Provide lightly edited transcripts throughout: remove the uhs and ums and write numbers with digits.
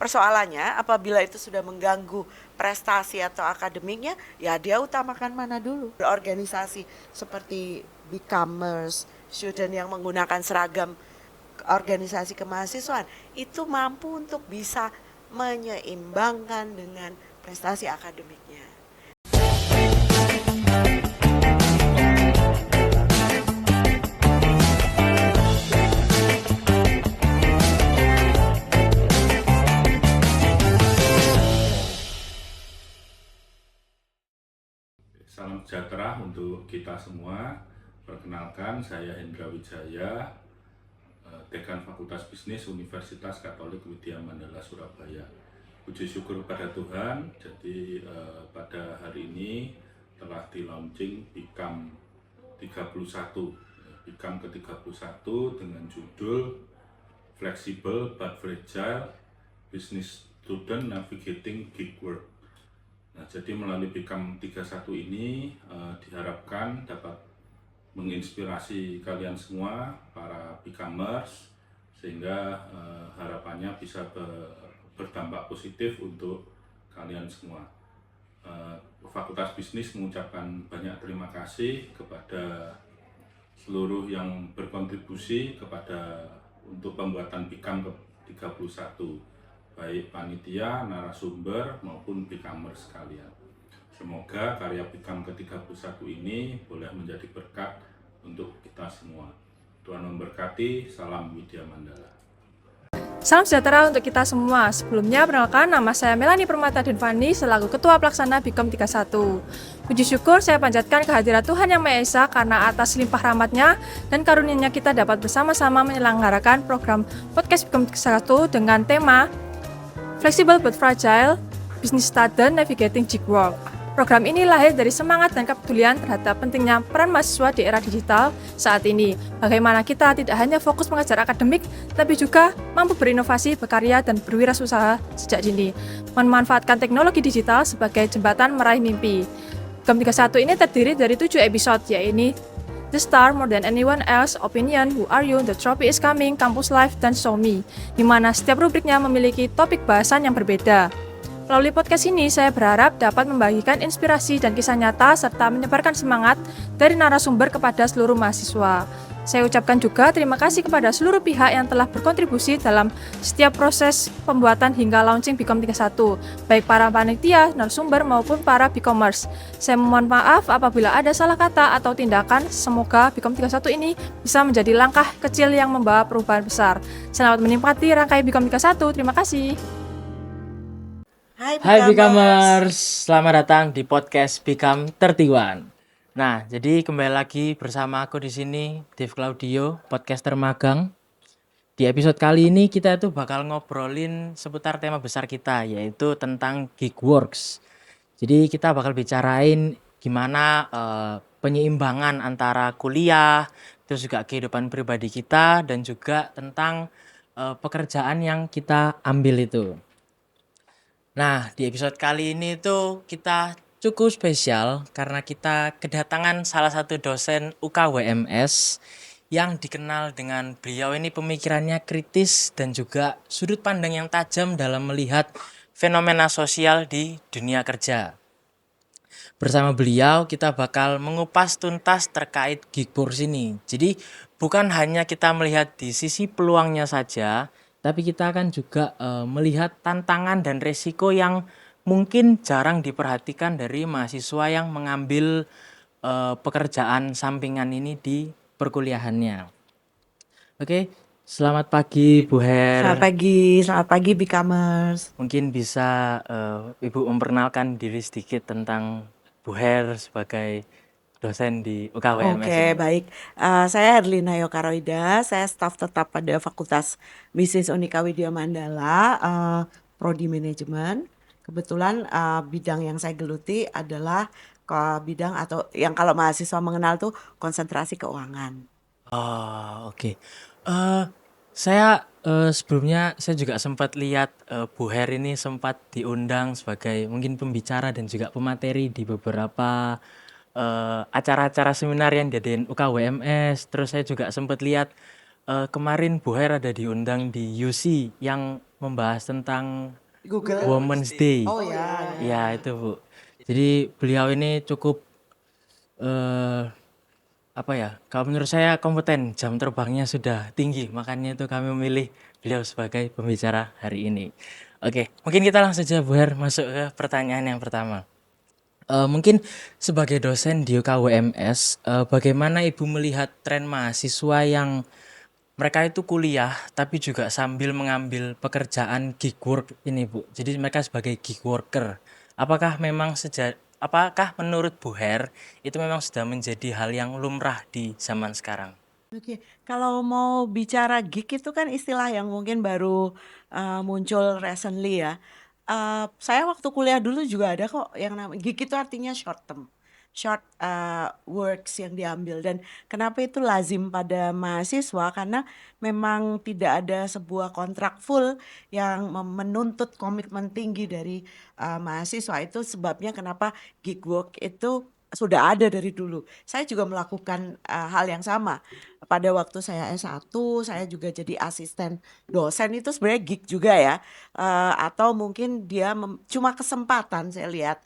Persoalannya apabila itu sudah mengganggu prestasi atau akademiknya, ya dia utamakan mana dulu. Organisasi seperti Becomers, student yang menggunakan seragam organisasi kemahasiswaan itu mampu untuk bisa menyeimbangkan dengan prestasi akademiknya. Salam sejahtera untuk kita semua. Perkenalkan, saya Hendra Wijaya, Dekan Fakultas Bisnis Universitas Katolik Widya Mandala Surabaya. Puji syukur pada Tuhan, jadi pada hari ini telah di-launching BIKAM 31, BIKAM ke-31 dengan judul Flexible but Fragile Business Student Navigating Gig Work. Nah, jadi melalui BIKAM 31 ini diharapkan dapat menginspirasi kalian semua, para BIKAMers, sehingga harapannya bisa berdampak positif untuk kalian semua. Fakultas Bisnis mengucapkan banyak terima kasih kepada seluruh yang berkontribusi untuk pembuatan BIKAM ke-31, baik panitia, narasumber, maupun BIKAMers sekalian. Semoga karya BIKAM ke-31 ini boleh menjadi berkat untuk kita semua. Tuhan memberkati, salam Widya Mandala. Salam sejahtera untuk kita semua. Sebelumnya, perkenalkan, nama saya Melanie Permata Denvani selaku Ketua Pelaksana BIKAM 31. Puji syukur saya panjatkan kehadirat Tuhan Yang Maha Esa karena atas limpah rahmat-Nya dan karunia-Nya kita dapat bersama-sama menyelenggarakan program podcast BIKAM 31 dengan tema Flexible but Fragile Business Student Navigating Gig Work. Program ini lahir dari semangat dan kepedulian terhadap pentingnya peran mahasiswa di era digital saat ini. Bagaimana kita tidak hanya fokus mengajar akademik, tapi juga mampu berinovasi, berkarya, dan berwirausaha sejak dini. Memanfaatkan teknologi digital sebagai jembatan meraih mimpi. BIKAM 31 ini terdiri dari 7 episode, yaitu The Star, More Than Anyone Else, Opinion, Who Are You, The Trophy Is Coming, Campus Life, dan Show Me, di mana setiap rubriknya memiliki topik bahasan yang berbeda. Melalui podcast ini, saya berharap dapat membagikan inspirasi dan kisah nyata serta menyebarkan semangat dari narasumber kepada seluruh mahasiswa. Saya ucapkan juga terima kasih kepada seluruh pihak yang telah berkontribusi dalam setiap proses pembuatan hingga launching BIKAM 31, baik para panitia, narasumber, maupun para BIKAMers. Saya mohon maaf apabila ada salah kata atau tindakan. Semoga BIKAM 31 ini bisa menjadi langkah kecil yang membawa perubahan besar. Selamat menikmati rangkaian BIKAM 31. Terima kasih. Hai BIKAMers, selamat datang di podcast BIKAM 31. Nah, jadi kembali lagi bersama aku di sini, Dev Claudio, podcaster magang. Di episode kali ini kita tuh bakal ngobrolin seputar tema besar kita, yaitu tentang gig works. Jadi kita bakal bicarain gimana penyeimbangan antara kuliah, terus juga kehidupan pribadi kita, dan juga tentang pekerjaan yang kita ambil itu. Nah, di episode kali ini tuh kita cukup spesial karena kita kedatangan salah satu dosen UKWMS yang dikenal dengan beliau ini pemikirannya kritis dan juga sudut pandang yang tajam dalam melihat fenomena sosial di dunia kerja. Bersama beliau kita bakal mengupas tuntas terkait gig works ini. Jadi bukan hanya kita melihat di sisi peluangnya saja, tapi kita akan juga melihat tantangan dan resiko yang mungkin jarang diperhatikan dari mahasiswa yang mengambil pekerjaan sampingan ini di perkuliahannya. Oke, selamat pagi Bu Her. Selamat pagi BIKAMers. Mungkin bisa Ibu memperkenalkan diri sedikit tentang Bu Her sebagai dosen di UKWMS. Oke, baik. Saya Herlina Yokaroida, saya staf tetap pada Fakultas Bisnis Unika Widya Mandala, Prodi Manajemen. Kebetulan bidang yang saya geluti adalah bidang atau yang kalau mahasiswa mengenal tuh konsentrasi keuangan. Oh, oke. Saya sebelumnya saya juga sempat lihat Bu Her ini sempat diundang sebagai mungkin pembicara dan juga pemateri di beberapa acara-acara seminar yang diadain UKWMS. Terus saya juga sempat lihat kemarin Bu Her ada diundang di UC yang membahas tentang Google. Women's Day. Oh ya. Ya itu Bu. Jadi beliau ini cukup apa ya? Kalau menurut saya kompeten, jam terbangnya sudah tinggi, makanya itu kami memilih beliau sebagai pembicara hari ini. Oke, mungkin kita langsung saja Bu Her masuk ke pertanyaan yang pertama. Mungkin sebagai dosen di UKWMS, bagaimana Ibu melihat tren mahasiswa yang mereka itu kuliah tapi juga sambil mengambil pekerjaan gig work ini Bu. Jadi mereka sebagai gig worker. Apakah menurut Bu Her itu memang sudah menjadi hal yang lumrah di zaman sekarang? Oke, kalau mau bicara gig itu kan istilah yang mungkin baru muncul recently ya. Saya waktu kuliah dulu juga ada kok yang namanya gig itu artinya short term, short works yang diambil. Dan kenapa itu lazim pada mahasiswa? Karena memang tidak ada sebuah kontrak full yang menuntut komitmen tinggi dari mahasiswa. Itu sebabnya kenapa gig work itu sudah ada dari dulu. Saya juga melakukan hal yang sama. Pada waktu saya S1, saya juga jadi asisten dosen itu sebenarnya gig juga ya. Atau mungkin dia cuma kesempatan saya lihat.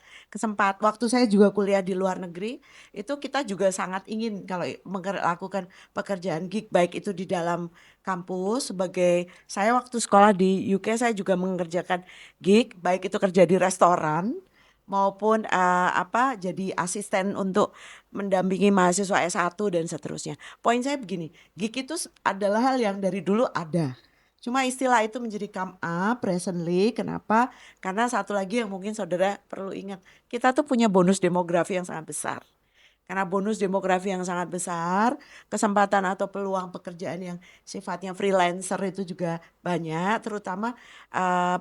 Waktu saya juga kuliah di luar negeri, itu kita juga sangat ingin kalau melakukan pekerjaan gig baik itu di dalam kampus sebagai saya waktu sekolah di UK saya juga mengerjakan gig baik itu kerja di restoran maupun jadi asisten untuk mendampingi mahasiswa S1 dan seterusnya. Poin saya begini, gig itu adalah hal yang dari dulu ada. Cuma istilah itu menjadi come up recently. Kenapa? Karena satu lagi yang mungkin saudara perlu ingat, kita tuh punya bonus demografi yang sangat besar. Karena bonus demografi yang sangat besar, kesempatan atau peluang pekerjaan yang sifatnya freelancer itu juga banyak, terutama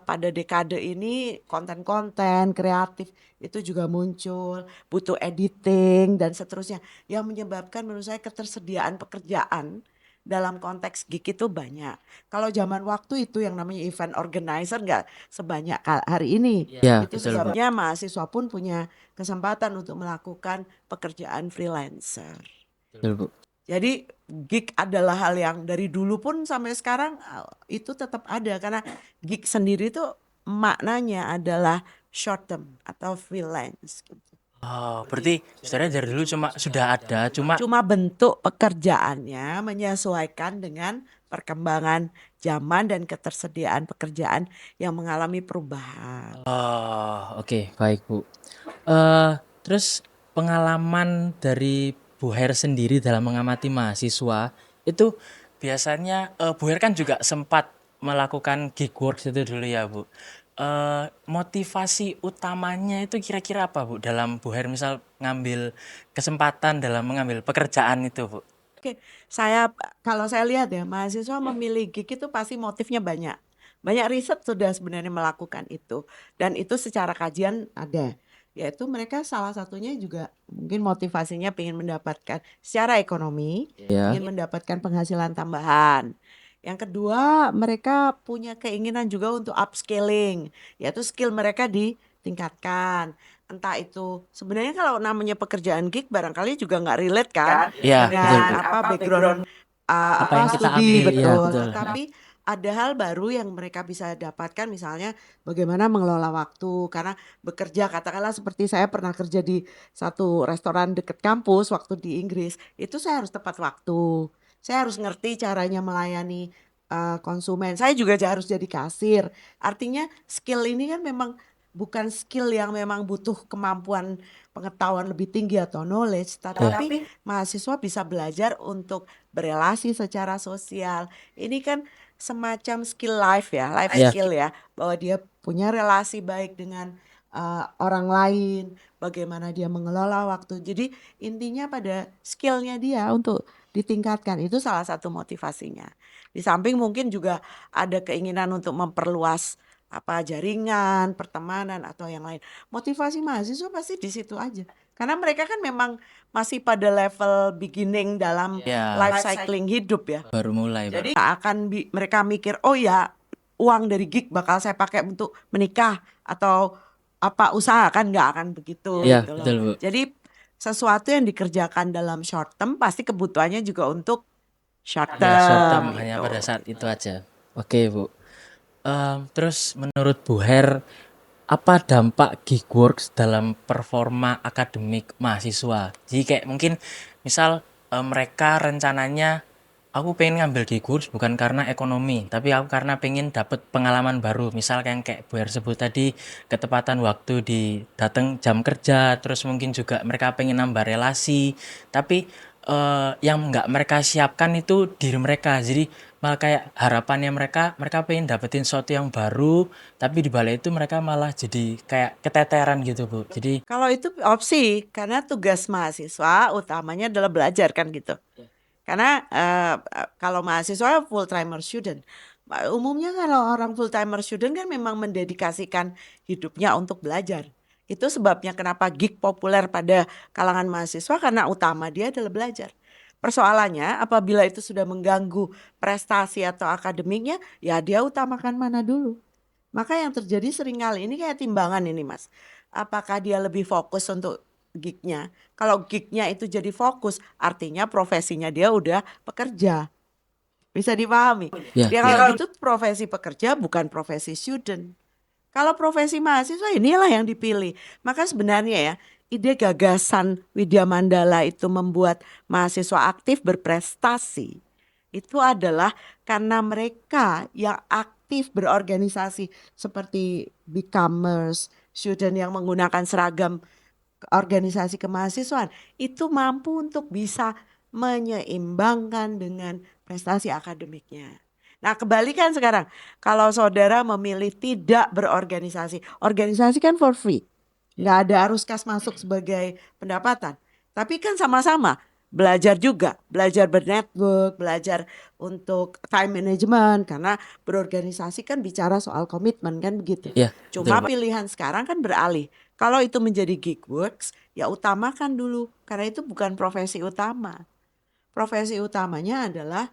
pada dekade ini konten-konten kreatif itu juga muncul, butuh editing dan seterusnya, yang menyebabkan menurut saya ketersediaan pekerjaan dalam konteks gig itu banyak. Kalau zaman waktu itu yang namanya event organizer nggak sebanyak hari ini. Ya, Itu betul Bu. sebabnya mahasiswa pun punya kesempatan untuk melakukan pekerjaan freelancer. Betul Bu. Jadi gig adalah hal yang dari dulu pun sampai sekarang itu tetap ada karena gig sendiri itu maknanya adalah short term atau freelance gitu. Oh, berarti sebenarnya dari dulu sudah ada, Cuma bentuk pekerjaannya menyesuaikan dengan perkembangan zaman dan ketersediaan pekerjaan yang mengalami perubahan. oke, baik Bu. Terus pengalaman dari Bu Her sendiri dalam mengamati mahasiswa itu biasanya Bu Her kan juga sempat melakukan gig work itu dulu ya Bu. Motivasi utamanya itu kira-kira apa Bu dalam Bu Her misal ngambil kesempatan dalam mengambil pekerjaan itu Bu? Oke, kalau saya lihat ya mahasiswa memilih gig itu pasti motifnya banyak. Banyak riset sudah sebenarnya melakukan itu dan itu secara kajian ada. Yaitu mereka salah satunya juga mungkin motivasinya ingin mendapatkan secara ekonomi, Ya. ingin mendapatkan penghasilan tambahan. Yang kedua, mereka punya keinginan juga untuk upscaling, yaitu skill mereka ditingkatkan. Entah itu sebenarnya kalau namanya pekerjaan gig barangkali juga nggak relate kan Iya, betul dengan Bu. background Apa yang kita studi, ambil, iya betul. betul. Tetapi ada hal baru yang mereka bisa dapatkan misalnya bagaimana mengelola waktu karena bekerja katakanlah seperti saya pernah kerja di satu restoran dekat kampus waktu di Inggris itu saya harus tepat waktu, saya harus ngerti caranya melayani konsumen, saya juga harus jadi kasir. Artinya skill ini kan memang bukan skill yang memang butuh kemampuan pengetahuan lebih tinggi atau knowledge, tetapi mahasiswa bisa belajar untuk berelasi secara sosial. Ini kan semacam skill life ya, life Iya. skill ya, bahwa dia punya relasi baik dengan orang lain, bagaimana dia mengelola waktu. Jadi intinya pada skillnya dia untuk ditingkatkan, itu salah satu motivasinya. Di samping mungkin juga ada keinginan untuk memperluas jaringan, pertemanan atau yang lain. Motivasi mahasiswa pasti di situ aja. Karena mereka kan memang masih pada level beginning dalam Ya. life cycling hidup ya. Baru mulai, Jadi nggak akan mereka mikir, oh ya uang dari gig bakal saya pakai untuk menikah atau usaha, kan nggak akan begitu Iya, gitu loh. betul Bu. Jadi sesuatu yang dikerjakan dalam short term pasti kebutuhannya juga untuk short term. Ya, short term gitu. hanya pada saat itu aja. Oke Bu. Terus menurut Bu Her, apa dampak gig works dalam performa akademik mahasiswa? Jadi kayak mungkin misal mereka rencananya aku pengen ngambil gig works bukan karena ekonomi, tapi aku karena pengen dapet pengalaman baru. Misal kayak Bu Her sebut tadi, ketepatan waktu di datang jam kerja, terus mungkin juga mereka pengen nambah relasi, tapi yang nggak mereka siapkan itu diri mereka. Jadi malah kayak harapannya mereka pengen dapetin sesuatu yang baru, tapi di balik itu mereka malah jadi kayak keteteran gitu Bu. Jadi Kalau itu opsi, karena tugas mahasiswa utamanya adalah belajar kan gitu. Karena kalau mahasiswa full timer student, umumnya kalau orang full timer student kan memang mendedikasikan hidupnya untuk belajar. Itu sebabnya kenapa gig populer pada kalangan mahasiswa karena utama dia adalah belajar. Persoalannya apabila itu sudah mengganggu prestasi atau akademiknya, ya dia utamakan mana dulu. Maka yang terjadi seringkali ini kayak timbangan ini Mas. Apakah dia lebih fokus untuk gignya? Kalau gignya itu jadi fokus, artinya profesinya dia udah pekerja. Bisa dipahami? ya, Dia kalau itu profesi pekerja bukan profesi student. Kalau profesi mahasiswa inilah yang dipilih. Maka sebenarnya ya, ide gagasan Widya Mandala itu membuat mahasiswa aktif berprestasi itu adalah karena mereka yang aktif berorganisasi seperti Becomers, student yang menggunakan seragam organisasi kemahasiswaan itu mampu untuk bisa menyeimbangkan dengan prestasi akademiknya. Nah, kebalikan sekarang, kalau saudara memilih tidak berorganisasi, organisasi kan for free, nggak ada arus kas masuk sebagai pendapatan. Tapi kan sama-sama belajar juga, belajar bernetwork, belajar untuk time management, karena berorganisasi kan bicara soal komitmen kan begitu. ya, Cuma betul Pak. pilihan sekarang kan beralih. Kalau itu menjadi gig works, ya utamakan dulu, karena itu bukan profesi utama. Profesi utamanya adalah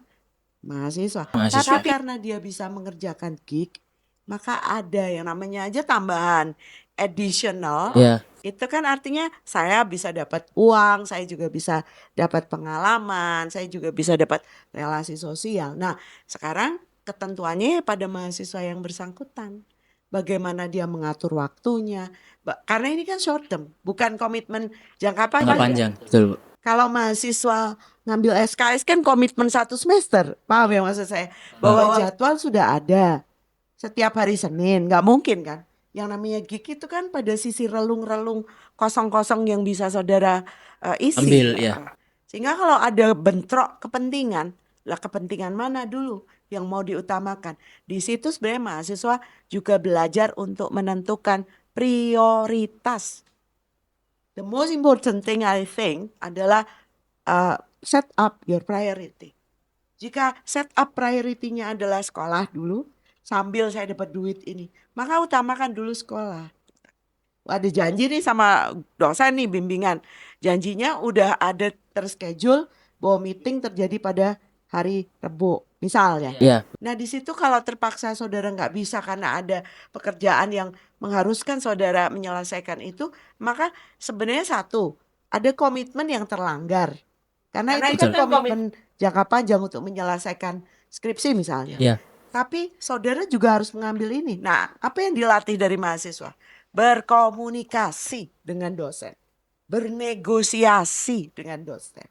mahasiswa. Mahasiswa. Tapi karena dia bisa mengerjakan gig, maka ada yang namanya aja tambahan additional. Ya, Itu kan artinya saya bisa dapat uang, saya juga bisa dapat pengalaman, saya juga bisa dapat relasi sosial. Nah, sekarang ketentuannya pada mahasiswa yang bersangkutan. Bagaimana dia mengatur waktunya. Karena ini kan short term, bukan komitmen jangka nggak panjang, betul Bu. kalau mahasiswa ngambil SKS kan komitmen 1 semester, paham ya maksud saya? Bahwa jadwal sudah ada setiap hari Senin, nggak mungkin kan? Yang namanya gig itu kan pada sisi relung-relung kosong-kosong yang bisa saudara isi. Ambil, ya. Sehingga kalau ada bentrok kepentingan, lah kepentingan mana dulu yang mau diutamakan? Di situ sebenarnya mahasiswa juga belajar untuk menentukan prioritas. The most important thing I think adalah set up your priority. Jika set up priority-nya adalah sekolah dulu, sambil saya dapat duit ini, maka utamakan dulu sekolah. Ada janji nih sama dosen nih bimbingan. Janjinya udah ada terschedule bahwa meeting terjadi pada hari Rabu misalnya. Ya, Nah di situ kalau terpaksa saudara nggak bisa karena ada pekerjaan yang mengharuskan saudara menyelesaikan itu, maka sebenarnya satu, ada komitmen yang terlanggar. Karena itu kan Betul. komitmen jangka panjang untuk menyelesaikan skripsi misalnya. ya, Tapi saudara juga harus mengambil ini. Nah, apa yang dilatih dari mahasiswa? Berkomunikasi dengan dosen, bernegosiasi dengan dosen.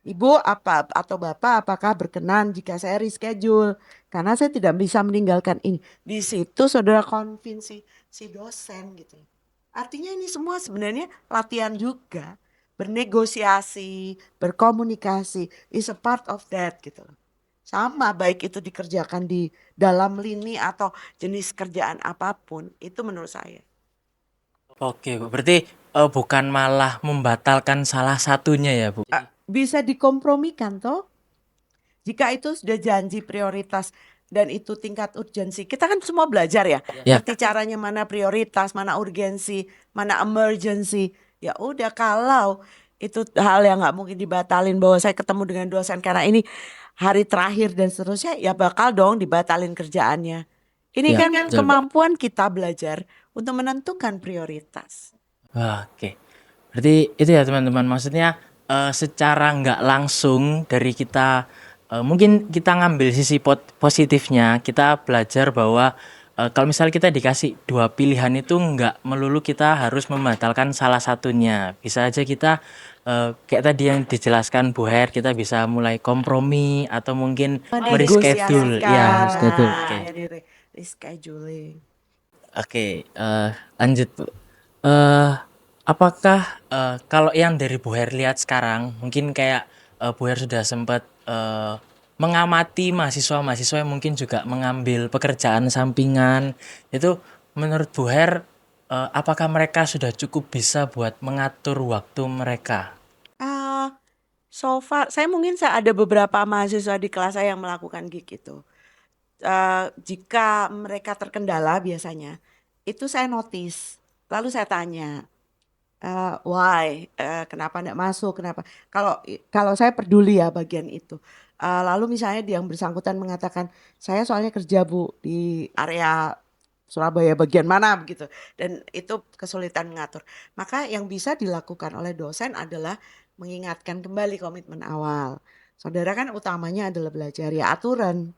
Ibu apa atau bapak apakah berkenan jika saya reschedule karena saya tidak bisa meninggalkan ini. Di situ saudara konvinsi si dosen gitu. Artinya ini semua sebenarnya latihan juga. Bernegosiasi, berkomunikasi is a part of that gitu. Sama baik itu dikerjakan di dalam lini atau jenis kerjaan apapun, itu menurut saya. oke Bu. Berarti bukan malah membatalkan salah satunya ya Bu. Bisa dikompromikan toh. Jika itu sudah janji prioritas dan itu tingkat urgensi. Kita kan semua belajar ya. Ya. Ngerti caranya mana prioritas, mana urgensi, mana emergency. Ya udah kalau itu hal yang nggak mungkin dibatalin bahwa saya ketemu dengan dosen karena ini hari terakhir dan seterusnya, ya bakal dong dibatalin kerjaannya. Ini Ya, kan betul. kemampuan kita belajar untuk menentukan prioritas. Wah, oke. Berarti itu ya teman-teman, maksudnya secara nggak langsung dari kita mungkin kita ngambil sisi positifnya, kita belajar bahwa kalau misalnya kita dikasih dua pilihan itu nggak melulu kita harus membatalkan salah satunya. Bisa aja kita kayak tadi yang dijelaskan Bu Her, kita bisa mulai kompromi atau mungkin mereschedule. Ya, schedule. Oke. Jadi rescheduling. Oke, lanjut Bu. Apakah kalau yang dari Bu Her lihat sekarang, mungkin kayak Bu Her sudah sempat mengamati mahasiswa-mahasiswa yang mungkin juga mengambil pekerjaan sampingan, itu menurut Bu Her, apakah mereka sudah cukup bisa buat mengatur waktu mereka? So far, saya ada beberapa mahasiswa di kelas saya yang melakukan gig itu. Jika mereka terkendala biasanya, itu saya notice, lalu saya tanya, why, kenapa enggak masuk, kenapa? Kalau saya peduli ya bagian itu. Lalu misalnya yang bersangkutan mengatakan, saya soalnya kerja Bu di area Surabaya bagian mana begitu, dan itu kesulitan mengatur. Maka yang bisa dilakukan oleh dosen adalah mengingatkan kembali komitmen awal. Saudara kan utamanya adalah belajar ya aturan.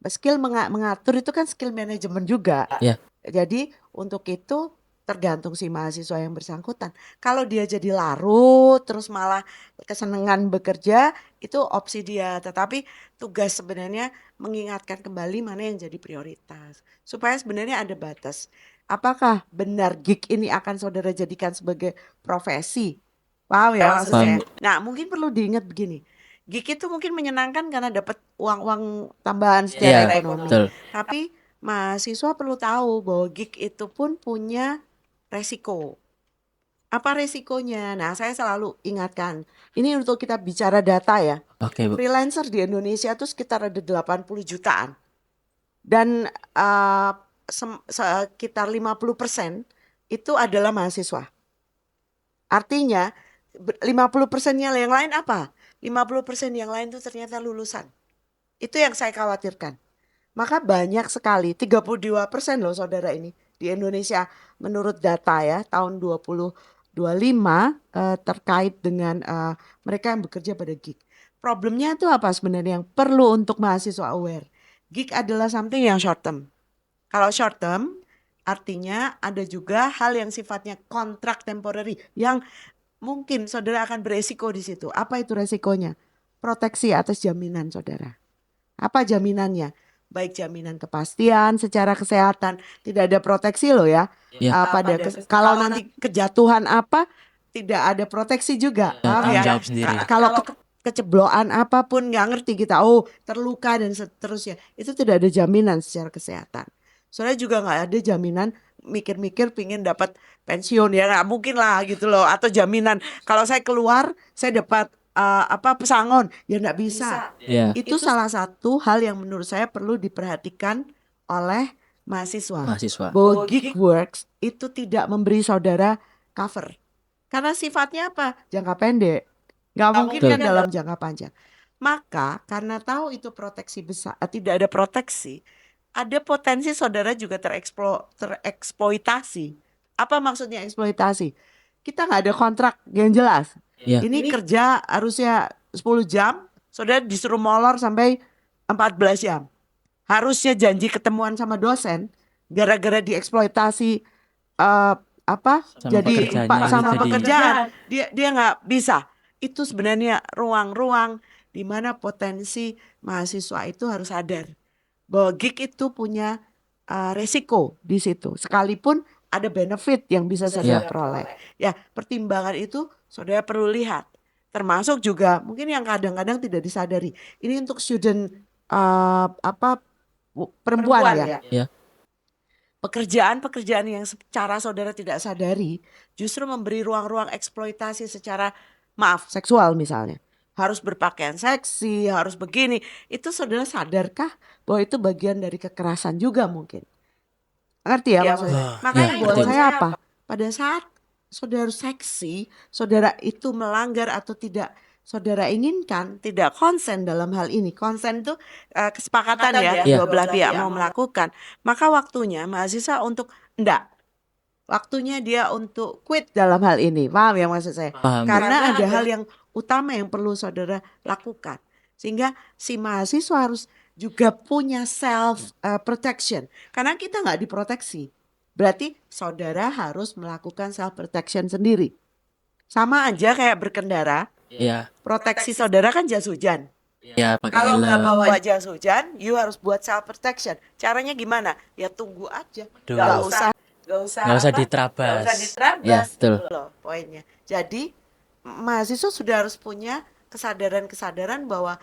Skill mengatur itu kan skill manajemen juga. Ya. Jadi untuk itu tergantung si mahasiswa yang bersangkutan. Kalau dia jadi larut terus malah kesenangan bekerja, itu opsi dia. Tetapi tugas sebenarnya mengingatkan kembali mana yang jadi prioritas. Supaya sebenarnya ada batas. Apakah benar gig ini akan saudara jadikan sebagai profesi? Paham ya maksud saya? Nah, mungkin perlu diingat begini. Gig itu mungkin menyenangkan karena dapat uang tambahan secara Iya, ekonomi. betul. Tapi mahasiswa perlu tahu bahwa gig itu pun punya resiko. Apa resikonya? Nah, saya selalu ingatkan. Ini untuk kita bicara data ya. Oke, Bu. Freelancer di Indonesia itu sekitar ada 80 jutaan. Dan sekitar 50% itu adalah mahasiswa. Artinya 50%-nya yang lain apa? 50% yang lain itu ternyata lulusan. Itu yang saya khawatirkan. Maka banyak sekali, 32% loh saudara ini di Indonesia menurut data ya tahun 2025 terkait dengan mereka yang bekerja pada gig. Problemnya itu apa sebenarnya yang perlu untuk mahasiswa aware? Gig adalah something yang short term. Kalau short term artinya ada juga hal yang sifatnya kontrak temporary yang mungkin saudara akan beresiko di situ. Apa itu resikonya? Proteksi atas jaminan saudara. Apa jaminannya? Baik jaminan kepastian secara kesehatan, tidak ada proteksi loh ya. Ya. Kalau nanti kejatuhan apa, tidak ada proteksi juga. Ya, Paham tanggung ya? jawab sendiri. Kalau kecebloan apapun nggak ngerti kita, terluka dan seterusnya, itu tidak ada jaminan secara kesehatan. Soalnya juga nggak ada jaminan mikir-mikir pingin dapat pensiun ya nggak mungkin lah gitu loh, atau jaminan kalau saya keluar saya dapat pesangon ya nggak bisa. Ya. Itu salah satu hal yang menurut saya perlu diperhatikan oleh mahasiswa. Bahwa gig works itu tidak memberi saudara cover. Karena sifatnya apa? Jangka pendek. Nggak mungkin kan dalam jangka panjang. Maka karena tahu itu proteksi besar, tidak ada proteksi, ada potensi saudara juga tereksploitasi. Apa maksudnya eksploitasi? Kita nggak ada kontrak yang jelas. Ya. Ini kerja harusnya 10 jam, saudara disuruh molor sampai 14 jam. Harusnya janji ketemuan sama dosen, gara-gara dieksploitasi sama pekerjaan, dia nggak bisa. Itu sebenarnya ruang-ruang di mana potensi mahasiswa itu harus sadar bahwa gig itu punya resiko di situ. Sekalipun ada benefit yang bisa saudara peroleh. Ya, pertimbangan itu saudara perlu lihat. Termasuk juga mungkin yang kadang-kadang tidak disadari. Ini untuk student perempuan ya. Ya. Pekerjaan-pekerjaan yang secara saudara tidak sadari justru memberi ruang-ruang eksploitasi secara seksual misalnya. Harus berpakaian seksi, harus begini. Itu saudara sadarkah bahwa itu bagian dari kekerasan juga mungkin? Ngerti ya maksudnya? Makanya buat saya apa? Pada saat saudara seksi, saudara itu melanggar atau tidak saudara inginkan, tidak konsen dalam hal ini. Konsen itu kesepakatan ya, dua belah pihak mau melakukan. Maka waktunya mahasiswa untuk enggak. Waktunya dia untuk quit dalam hal ini. Paham ya maksud saya? Paham. Karena ada hal yang utama yang perlu saudara lakukan. Sehingga si mahasiswa harus juga punya self protection. Karena kita nggak diproteksi. Berarti saudara harus melakukan self protection sendiri. Sama aja kayak berkendara, Iya, proteksi saudara kan jas hujan. iya pakai Kalau nggak helm. bawa jas hujan, you harus buat self protection. Caranya gimana? Ya tunggu aja. Aduh. Nggak usah Nggak usah apa? diterabas. Nggak usah diterabas. Ya, betul. Gitu loh poinnya. Jadi mahasiswa sudah harus punya kesadaran-kesadaran bahwa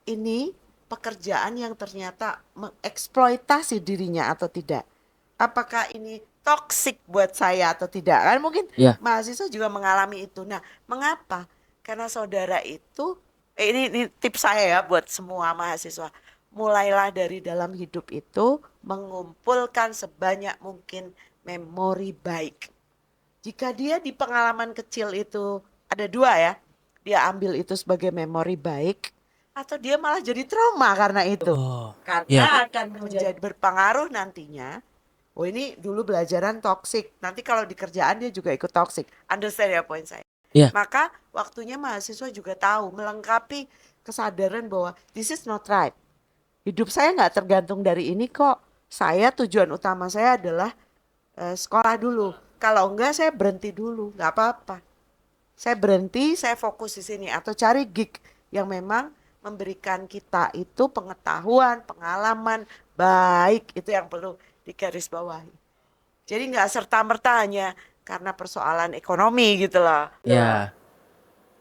ini pekerjaan yang ternyata mengeksploitasi dirinya atau tidak. Apakah ini toksik buat saya atau tidak? Kan mungkin Ya. mahasiswa juga mengalami itu. Nah, mengapa? Karena saudara itu ini tips saya ya buat semua mahasiswa. Mulailah dari dalam hidup itu mengumpulkan sebanyak mungkin memori baik. Jika dia di pengalaman kecil itu ada dua ya, dia ambil itu sebagai memori baik atau dia malah jadi trauma karena itu. Oh, Karena akan menjadi berpengaruh nantinya. Oh ini dulu belajaran toksik, nanti kalau di kerjaan dia juga ikut toksik. Understand ya poin saya? Iya. Maka waktunya mahasiswa juga tahu melengkapi kesadaran bahwa this is not right. Hidup saya nggak tergantung dari ini kok. Saya tujuan utama saya adalah sekolah dulu. Kalau enggak saya berhenti dulu, nggak apa-apa. Saya berhenti, saya fokus di sini atau cari gig yang memang memberikan kita itu pengetahuan, pengalaman baik, itu yang perlu digarisbawahi. Jadi nggak serta-merta hanya karena persoalan ekonomi gitu loh. ya.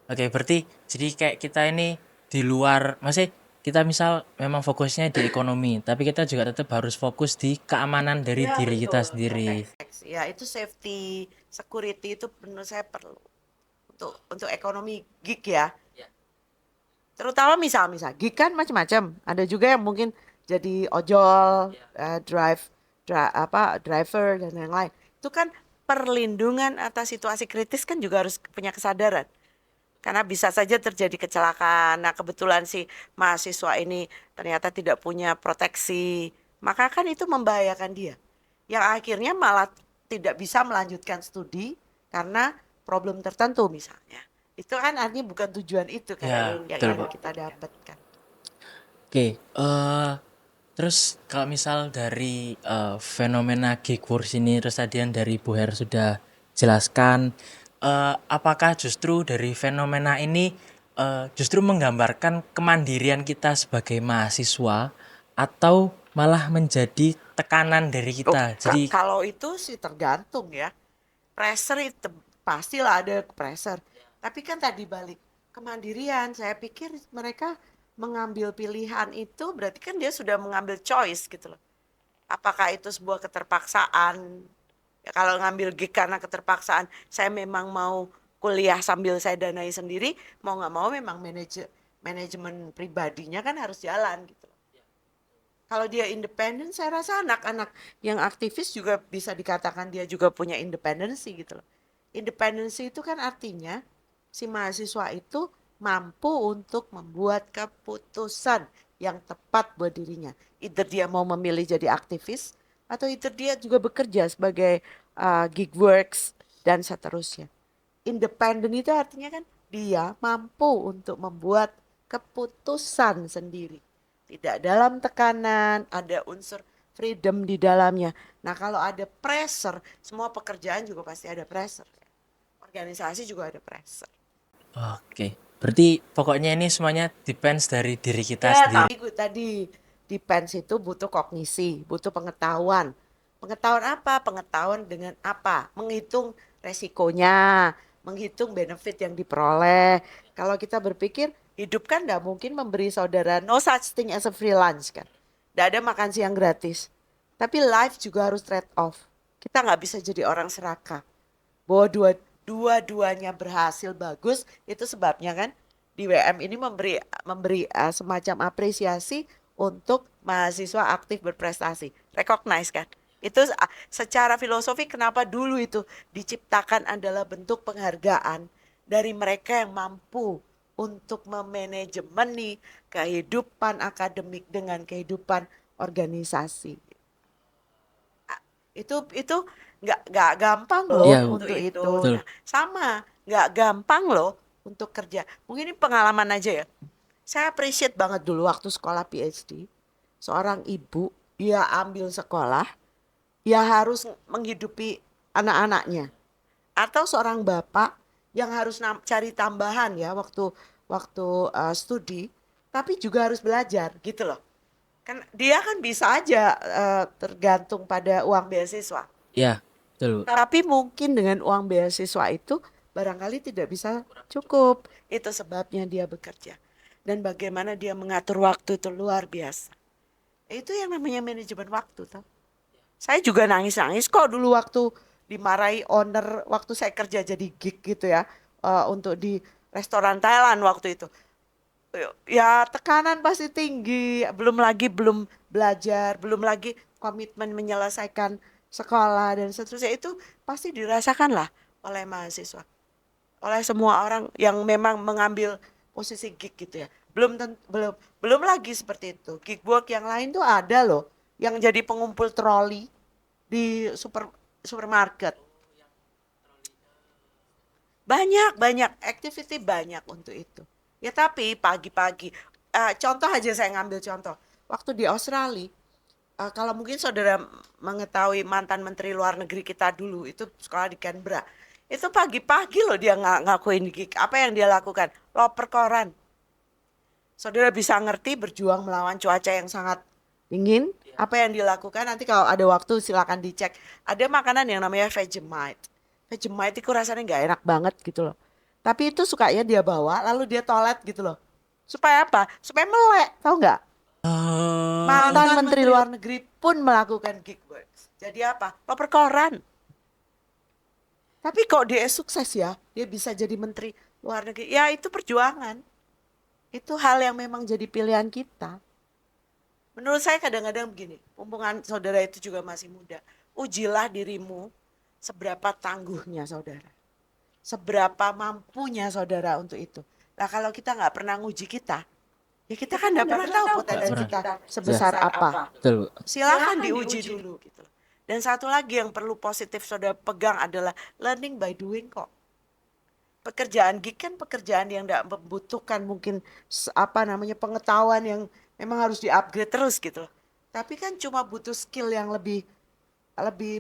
Oke, berarti jadi kayak kita ini di luar, masih kita misal memang fokusnya di ekonomi, tapi kita juga tetap harus fokus di keamanan dari Ya, diri kita betul. sendiri. Ya itu safety, security itu menurut saya perlu untuk ekonomi gig ya. Terutama misal gig kan macam-macam. Ada juga yang mungkin jadi ojol, driver dan yang lain. Itu kan perlindungan atas situasi kritis kan juga harus punya kesadaran. Karena bisa saja terjadi kecelakaan. Nah, kebetulan si mahasiswa ini ternyata tidak punya proteksi, maka kan itu membahayakan dia. Yang akhirnya malah tidak bisa melanjutkan studi karena problem tertentu misalnya. Itu kan artinya bukan tujuan itu kan Ya, yang betul, ingin Pak. kita dapatkan. Oke, terus kalau misal dari fenomena gig wars ini, terus tadi yang dari Bu Her sudah jelaskan, apakah justru dari fenomena ini justru menggambarkan kemandirian kita sebagai mahasiswa atau malah menjadi tekanan dari kita? Jadi Kalau itu sih tergantung ya. Pressure itu pastilah ada pressure. Tapi kan tadi balik kemandirian, saya pikir mereka mengambil pilihan itu berarti kan dia sudah mengambil choice gitu loh. Apakah itu sebuah keterpaksaan? Ya, kalau ngambil gig karena keterpaksaan, saya memang mau kuliah sambil saya danai sendiri, mau nggak mau memang manajemen pribadinya kan harus jalan gitu. Kalau dia independen, saya rasa anak-anak yang aktivis juga bisa dikatakan dia juga punya independensi gitu loh. Independensi itu kan artinya si mahasiswa itu mampu untuk membuat keputusan yang tepat buat dirinya. Either dia mau memilih jadi aktivis atau either dia juga bekerja sebagai gig works dan seterusnya. Independen itu artinya kan dia mampu untuk membuat keputusan sendiri. Tidak dalam tekanan, ada unsur freedom di dalamnya. Nah, kalau ada pressure, semua pekerjaan juga pasti ada pressure. Organisasi juga ada pressure. oke, berarti pokoknya ini semuanya depends dari diri kita Ya, sendiri. tapi tadi depends itu butuh kognisi, butuh pengetahuan. Pengetahuan apa? Pengetahuan dengan apa? Menghitung resikonya, menghitung benefit yang diperoleh. Kalau kita berpikir hidup kan nggak mungkin memberi saudara no such thing as a free lunch kan. Nggak ada makan siang gratis. Tapi life juga harus trade off. Kita nggak bisa jadi orang serakah. Bahwa dua-duanya berhasil bagus, itu sebabnya kan di WM ini memberi semacam apresiasi untuk mahasiswa aktif berprestasi. Recognize kan? Itu secara filosofi kenapa dulu itu diciptakan adalah bentuk penghargaan dari mereka yang mampu untuk memanajemeni kehidupan akademik dengan kehidupan organisasi. Itu nggak gampang loh Iya, untuk itu. betul. Nah, sama nggak gampang loh untuk kerja. Mungkin ini pengalaman aja ya. Saya appreciate banget dulu waktu sekolah PhD. seorang ibu ya ambil sekolah, ya harus menghidupi anak-anaknya. Atau seorang bapak yang harus cari tambahan ya waktu waktu studi, tapi juga harus belajar gitu loh. Kan dia kan bisa aja tergantung pada uang beasiswa. Ya, betul Bu. Tapi mungkin dengan uang beasiswa itu barangkali tidak bisa cukup. Itu sebabnya dia bekerja. Dan bagaimana dia mengatur waktu itu luar biasa. Itu yang namanya manajemen waktu tau. Saya juga nangis-nangis kok dulu waktu dimarahi owner waktu saya kerja jadi gig gitu ya. Untuk di restoran Thailand waktu itu. Ya tekanan pasti tinggi, belum belajar, belum lagi komitmen menyelesaikan sekolah dan seterusnya, itu pasti dirasakan lah oleh mahasiswa, oleh semua orang yang memang mengambil posisi gig gitu ya. Belum lagi seperti itu. Gig work yang lain tuh ada loh, yang jadi pengumpul troli di supermarket. Banyak activity banyak untuk itu. Ya tapi pagi-pagi, contoh aja saya ngambil contoh. Waktu di Australia, kalau mungkin saudara mengetahui mantan menteri luar negeri kita dulu, itu sekolah di Canberra. Itu pagi-pagi loh dia ngakuin gig. Apa yang dia lakukan? Loper koran. Saudara bisa ngerti berjuang melawan cuaca yang sangat dingin. Apa yang dilakukan, nanti kalau ada waktu silakan dicek. Ada makanan yang namanya Vegemite. Vegemite itu rasanya nggak enak banget gitu loh. Tapi itu sukanya dia bawa, lalu dia toilet gitu loh. Supaya apa? Supaya melek, tahu nggak? Mantan menteri luar negeri pun melakukan gig works. Jadi apa? Loper koran. Tapi kok dia sukses ya, dia bisa jadi menteri luar negeri. Ya itu perjuangan. Itu hal yang memang jadi pilihan kita. Menurut saya kadang-kadang begini, mumpung saudara itu juga masih muda. Ujilah dirimu seberapa tangguhnya saudara. Seberapa mampunya saudara untuk itu. Nah kalau kita nggak pernah nguji kita, ya kita kan nggak pernah tahu potensi kita sebesar apa. Betul Bu. Silakan diuji dulu gitu. Dan satu lagi yang perlu positif saudara pegang adalah learning by doing kok. Pekerjaan gig kan pekerjaan yang tidak membutuhkan mungkin pengetahuan yang memang harus di-upgrade terus gitu loh. Tapi kan cuma butuh skill yang lebih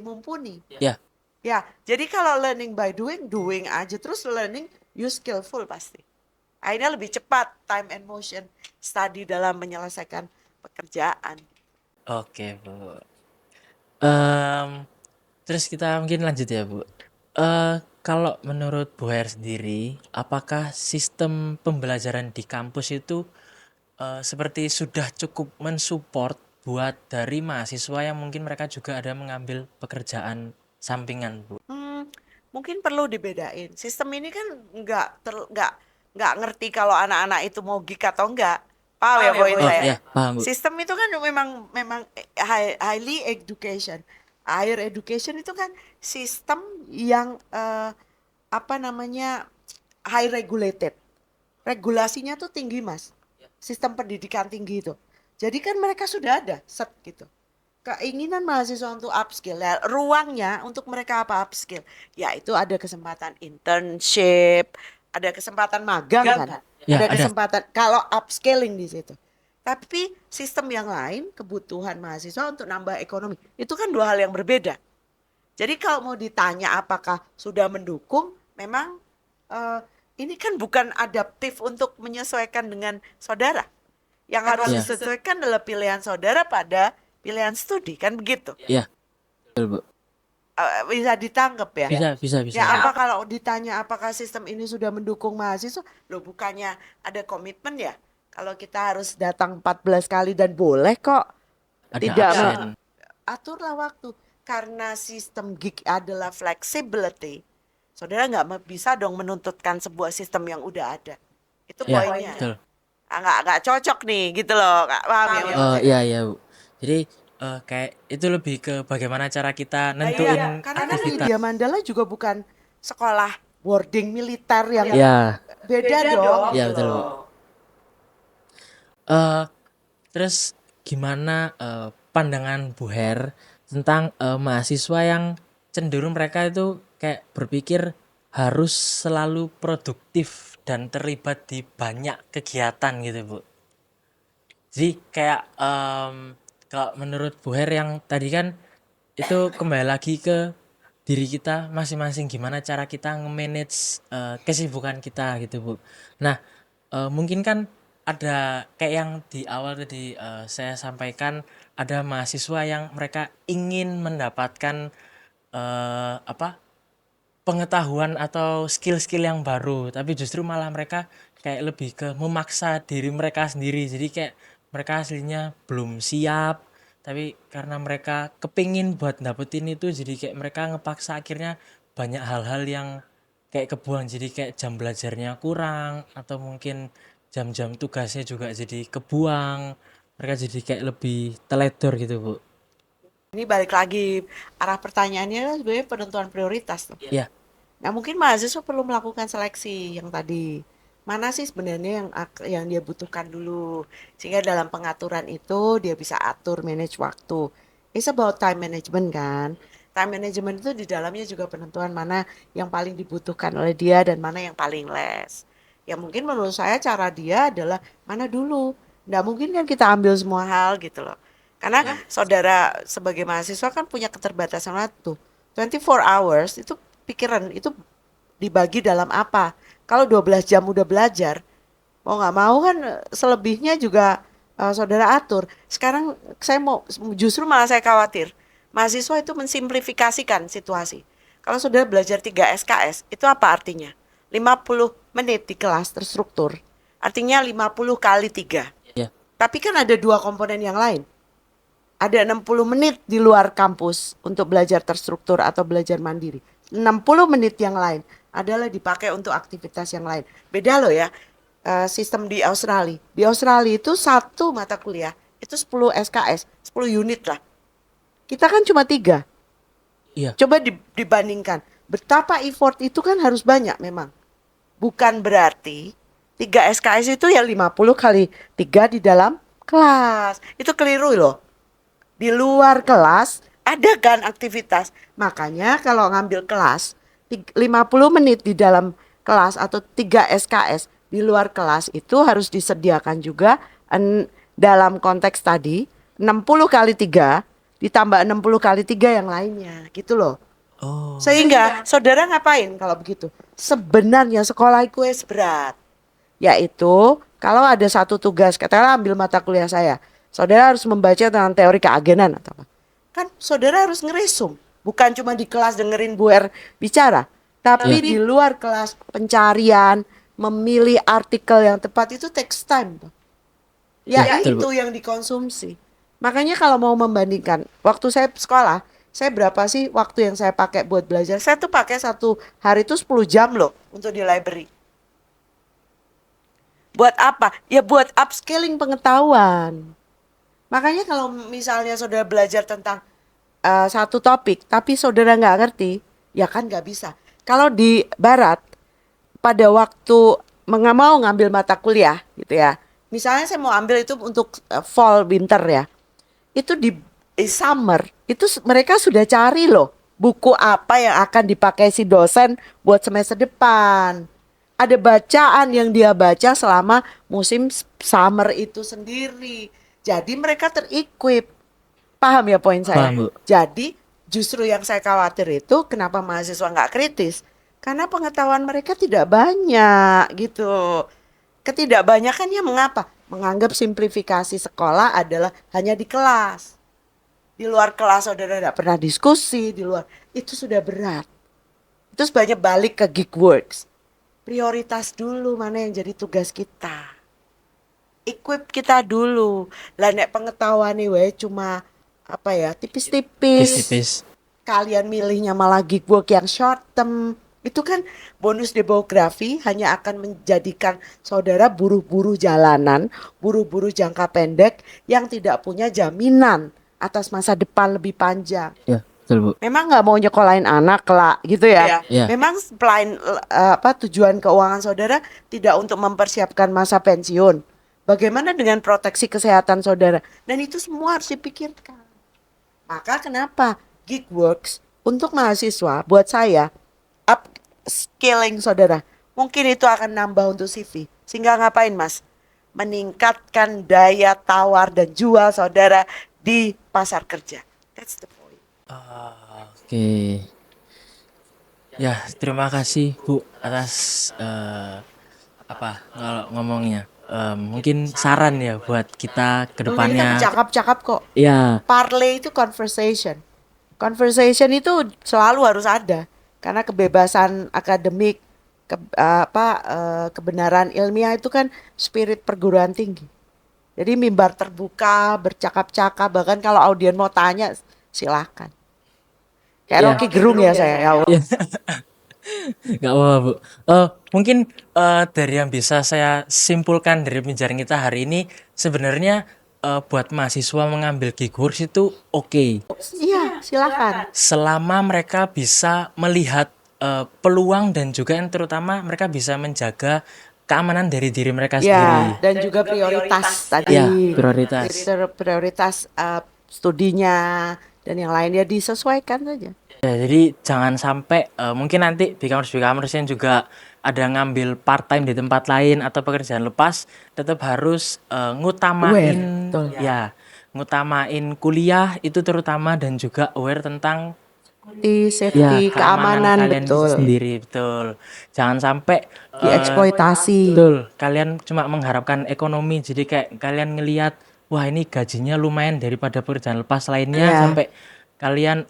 mumpuni. Ya, Ya, jadi kalau learning by doing aja terus learning, you skillful pasti. Akhirnya lebih cepat time and motion study dalam menyelesaikan pekerjaan. oke Bu. Terus kita mungkin lanjut ya Bu. Kalau menurut Bu Her sendiri, apakah sistem pembelajaran di kampus itu seperti sudah cukup mensupport buat dari mahasiswa yang mungkin mereka juga ada mengambil pekerjaan sampingan Bu? Mungkin perlu dibedain. Sistem ini kan nggak ngerti kalau anak-anak itu mau gig atau enggak. Paham ya poin Oh saya? ya, paham Bu. Sistem itu kan memang highly education. Higher education itu kan sistem yang high regulated. Regulasinya tuh tinggi Mas. Sistem pendidikan tinggi itu. Jadi kan mereka sudah ada set gitu. Keinginan mahasiswa untuk upskill, ya, ruangnya untuk mereka apa upskill? Ya itu ada kesempatan internship, ada kesempatan magang kan? Ya, ada ada. kesempatan kalau upscaling di situ. Tapi sistem yang lain, kebutuhan mahasiswa untuk nambah ekonomi, itu kan dua hal yang berbeda. Jadi kalau mau ditanya apakah sudah mendukung, memang ini kan bukan adaptif untuk menyesuaikan dengan saudara. Yang harus Ya. disesuaikan adalah pilihan saudara pada pilihan studi, kan begitu? Ya, betul Bu. Bisa ditangkap ya? Bisa. Ya apa kalau ditanya apakah sistem ini sudah mendukung mahasiswa? Loh bukannya ada komitmen ya? Kalau kita harus datang 14 kali dan boleh kok. Ada Tidak absen. aturlah waktu. Karena sistem gig adalah flexibility. Saudara nggak bisa dong menuntutkan sebuah sistem yang udah ada. Itu Ya, poinnya. betul. Nggak cocok nih gitu loh. Paham ya? Iya Bu. Jadi kayak itu lebih ke bagaimana cara kita Nah, nentuin iya, karena kan aktivitas. Widya Mandala juga bukan sekolah boarding militer yang Ya, beda dong. ya gitu betul Bu. loh. Terus gimana pandangan Bu Her tentang mahasiswa yang cenderung mereka itu kayak berpikir harus selalu produktif dan terlibat di banyak kegiatan gitu Bu? Jadi kayak kalau menurut Bu Her yang tadi kan itu kembali lagi ke diri kita masing-masing, gimana cara kita nge-manage kesibukan kita gitu Bu. Nah mungkin kan ada kayak yang di awal tadi saya sampaikan, ada mahasiswa yang mereka ingin mendapatkan apa, pengetahuan atau skill-skill yang baru, tapi justru malah mereka kayak lebih ke memaksa diri mereka sendiri. Jadi kayak mereka aslinya belum siap, tapi karena mereka kepingin buat dapetin itu, jadi kayak mereka ngepaksa, akhirnya banyak hal-hal yang kayak kebuang. Jadi kayak jam belajarnya kurang, atau mungkin jam-jam tugasnya juga jadi kebuang. Mereka jadi kayak lebih teledor gitu Bu. Ini balik lagi, arah pertanyaannya kan sebenarnya penentuan prioritas tuh. Ya, Nah, mungkin mahasiswa perlu melakukan seleksi yang tadi. Mana sih sebenarnya yang dia butuhkan dulu. Sehingga dalam pengaturan itu dia bisa atur manage waktu. It's about time management kan. Time management itu di dalamnya juga penentuan mana yang paling dibutuhkan oleh dia dan mana yang paling less. Ya mungkin menurut saya cara dia adalah mana dulu. Nggak mungkin kan kita ambil semua hal gitu loh. Karena saudara sebagai mahasiswa kan punya keterbatasan waktu. 24 hours itu pikiran itu dibagi dalam apa? Kalau 12 jam udah belajar, mau nggak mau kan selebihnya juga saudara atur. Sekarang saya mau justru malah saya khawatir mahasiswa itu mensimplifikasikan situasi. Kalau saudara belajar 3 SKS, itu apa artinya? 50 menit di kelas terstruktur. Artinya 50 kali 3. ya, Tapi kan ada dua komponen yang lain. Ada 60 menit di luar kampus untuk belajar terstruktur atau belajar mandiri. 60 menit yang lain adalah dipakai untuk aktivitas yang lain. Beda loh ya, sistem di Australia. Di Australia itu satu mata kuliah, itu 10 SKS, 10 unit lah. Kita kan cuma 3. iya, Coba dibandingkan, betapa effort itu kan harus banyak memang. Bukan berarti 3 SKS itu ya 50 kali 3 di dalam kelas. Itu keliru loh. Di luar kelas ada kan aktivitas. Makanya kalau ngambil kelas 50 menit di dalam kelas atau 3 SKS di luar kelas itu harus disediakan juga dalam konteks tadi 60 kali 3 ditambah 60 kali 3 yang lainnya gitu loh. oh, Sehingga saudara ngapain kalau begitu? Sebenarnya sekolah IQS berat. Yaitu kalau ada satu tugas, katakanlah ambil mata kuliah saya, saudara harus membaca tentang teori keagenan atau apa. Kan saudara harus ngeresum, bukan cuma di kelas dengerin Bu Er bicara, tapi di luar kelas pencarian, memilih artikel yang tepat itu takes time. Ya, Ya, betul, itu Bu. yang dikonsumsi. Makanya kalau mau membandingkan, waktu saya sekolah, saya berapa sih waktu yang saya pakai buat belajar? Saya tuh pakai satu hari itu 10 jam loh untuk di library. Buat apa? Ya buat upscaling pengetahuan. Makanya kalau misalnya saudara belajar tentang satu topik, tapi saudara nggak ngerti, ya kan nggak bisa. Kalau di Barat, pada waktu mau ngambil mata kuliah gitu ya, misalnya saya mau ambil itu untuk fall winter ya, itu di summer, itu mereka sudah cari loh buku apa yang akan dipakai si dosen buat semester depan. Ada bacaan yang dia baca selama musim summer itu sendiri. Jadi mereka ter-equip. Paham ya poin saya? Paham, Bu. Jadi justru yang saya khawatir itu kenapa mahasiswa nggak kritis? Karena pengetahuan mereka tidak banyak gitu. Ketidakbanyakannya mengapa? Menganggap simplifikasi sekolah adalah hanya di kelas. Di luar kelas saudara tidak pernah diskusi, di luar itu sudah berat. Itu sebanyak balik ke Geekworks. Prioritas dulu mana yang jadi tugas kita. Equip kita dulu. Lah nek pengetahuan nih cuma apa ya, tipis-tipis. Tipis-tipis. Kalian milihnya malah geekwork yang short term. Itu kan bonus demografi hanya akan menjadikan saudara buruh-buruh jalanan, buruh-buruh jangka pendek yang tidak punya jaminan atas masa depan lebih panjang. Ya, betul, Bu. Memang nggak mau nyekolahin anak kelak gitu ya. Iya. Memang tujuan keuangan saudara tidak untuk mempersiapkan masa pensiun. Bagaimana dengan proteksi kesehatan saudara? Dan itu semua harus dipikirkan. Maka kenapa Geekworks untuk mahasiswa buat saya upskilling saudara. Mungkin itu akan nambah untuk CV. Sehingga ngapain Mas? meningkatkan daya tawar dan jual saudara di pasar kerja. That's the point. Oke. Ya, terima kasih Bu atas apa kalau ngomongnya. Mungkin saran ya buat kita ke Kita depannya. cakap-cakap kok. Ya, Parlay itu conversation. Conversation itu selalu harus ada karena kebebasan akademik, kebenaran ilmiah itu kan spirit perguruan tinggi. Jadi mimbar terbuka, bercakap-cakap, bahkan kalau audien mau tanya silakan. Kayak Iya. Rocky Gerung ya saya. Ya Allah. nggak apa-apa Bu. Mungkin dari yang bisa saya simpulkan dari pembicaraan kita hari ini, sebenarnya buat mahasiswa mengambil gig works itu oke. Iya, silakan. Selama mereka bisa melihat peluang dan juga yang terutama mereka bisa menjaga keamanan dari diri mereka Ya, sendiri. dan juga prioritas tadi. Ya, prioritas. Prioritas studinya dan yang lainnya disesuaikan saja. Ya, jadi jangan sampai mungkin nanti Becomers yang juga ada ngambil part time di tempat lain atau pekerjaan lepas, tetap harus ngutamain Betul. ya, ngutamain kuliah itu terutama dan juga aware tentang Safety, keamanan, kalian betul. sendiri, betul. Jangan sampai Dieksploitasi. betul, kalian cuma mengharapkan ekonomi, jadi kayak kalian ngelihat, wah ini gajinya lumayan daripada pekerjaan lepas lainnya, Iya. sampai kalian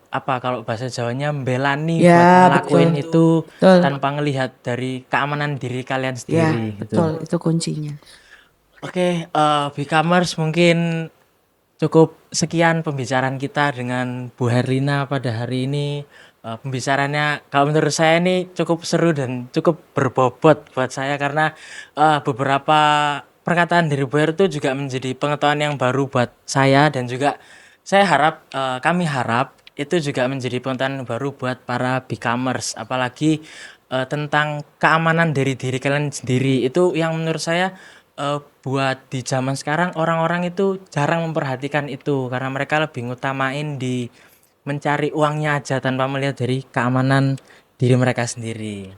apa kalau bahasa Jawanya membelani Ya, buat ngelakuin betul. itu Betul. tanpa ngelihat dari keamanan diri kalian Ya, sendiri. gitu. betul, itu kuncinya. Oke, Becomers mungkin cukup sekian pembicaraan kita dengan Bu Herlina pada hari ini. Pembicaranya kalau menurut saya ini cukup seru dan cukup berbobot buat saya karena beberapa perkataan dari Bu Her itu juga menjadi pengetahuan yang baru buat saya dan juga saya harap kami harap itu juga menjadi pengetahuan yang baru buat para Becomers, apalagi tentang keamanan dari diri kalian sendiri. Itu yang menurut saya buat di zaman sekarang orang-orang itu jarang memperhatikan itu karena mereka lebih ngutamain di mencari uangnya aja tanpa melihat dari keamanan diri mereka sendiri.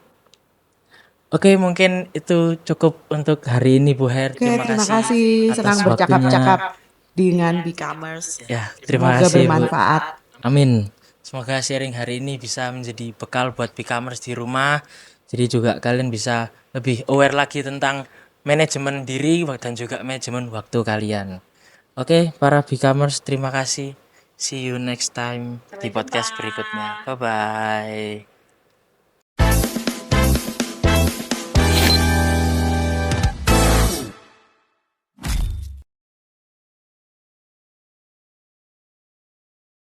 Oke, mungkin itu cukup untuk hari ini Bu Her. Oke, terima kasih. atas Senang waktunya. bercakap-cakap dengan Becomers. Ya, terima Semoga kasih Bu. bermanfaat. Amin. Semoga sharing hari ini bisa menjadi bekal buat Becomers di rumah. Jadi juga kalian bisa lebih aware lagi tentang manajemen diri dan juga manajemen waktu kalian. Oke, para Becomers, terima kasih. See you next time di podcast berikutnya. Bye-bye.